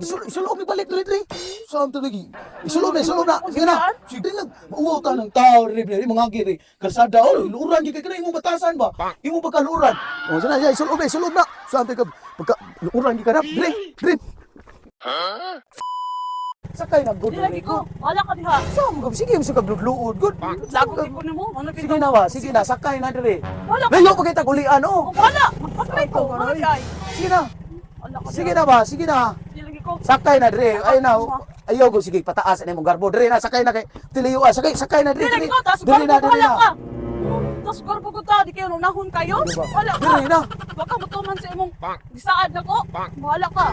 Isulog ni balik diri. Saan to lagi? Isulog na. Sige na. Sige lang. Mauuta ng tao diri mga giri. Kalsada luran gyud kay imong batasan ba? Imo pagkaluran. O sana ya isulog na. Saan to ka pagka luran gyud ka diri. Sakay na good. Di lagi ko. Wala ka diha. Saan mo sige mo sa luod good. Lago ko nimo. Ano Sige na ba? Sige na sakay na diri. Wala ka. Layo pa kita gulian oh. Wala. Magpatry ko. Wala kay. Sige na. Wala ka. Sige na ba? Sige na. Di lagi ko. Sakay na dire. Ay na. Ayaw go sige pataas na imong garbo. Dire na sakay na kay tiliyo. Sakay na Di dire. lagi ko. Tas Dire na dire wala na. ka. Tas garbo ko ta. Di kayo nahon kayo. Wala ka. Dire na. Baka mutuman sa imong gisaad na ko. Wala ka.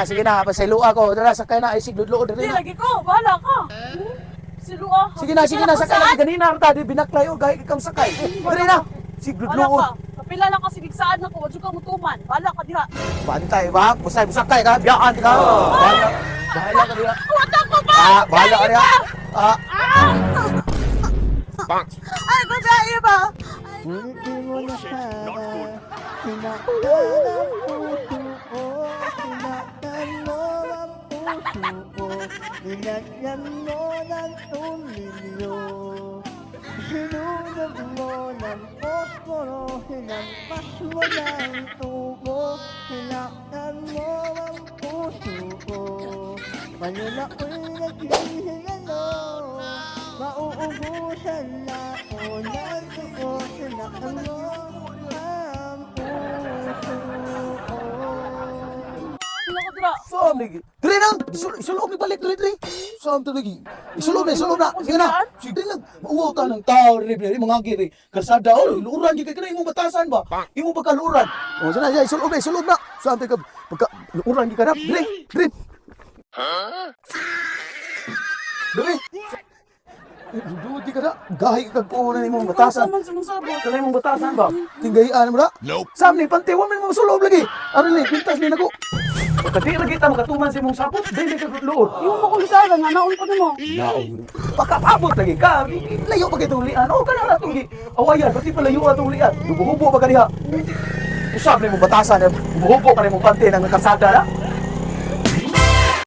Sige na. Pasaylo ako. Dara sakay na. Ay sigludlo Di dire na. lagi ko. Wala ka. Silua. Sige na. Sakay na. Ganina ta di binaklay o gay ikam sakay. Dire na. Wala Sigludlo. ka. Kapila lang kasi gisaad na ko. Wadyo ka mutuman. Wala ka diha. Bantay ba? Busay sakay ka. Biyaan ka. Bahala ka diha. Wala ko ba? Bahala ka diha. Ay, babae ba? Hindi mo na sana pinakdan ang puso ko, pinakdan mo ang puso ko, nilagyan mo ng tulilyo. Sinunod mo ng posporo, hinampas mo ng tubo, pinakdan mo ang puso ko. Ngayon ako'y naghihingalo, mauubusan na ako ng dugo, sinaktan mo ang puso ko. Wala ka dira. Saan lagi? Dire na! Isulog ni balik diri. Saan to lagi? Isulog na. Sige na. Sige lang. Mauuta ng tao diri mga giri. Kalsada luran gyud kay imong batasan ba? Imo pagkaluran. O sana ya isulog na. Saan to ka pagka luran gyud ka diri. Diri. Dudi ka na. Gahi ka ko na imong batasan. Batasan man sumusabot. Kanay mong batasan ba? Tinggayan mo na? Nope. Sam ni pantiwan mo sulob lagi. Ano ni pintas ni nako. Pagkadi ra kita makatuman sa imong sapot, dili ka luod. Yung mo kung isalan nga, naon ko nimo. Naon. Pakapabot lagi ka. Layo pa kitong lian. O kana na tong awayan, pati pa layo atong lian. Dubuhubo pa kaniha. Usab ni mong batasan, buhubo ka ni mong pante ng kalsada na.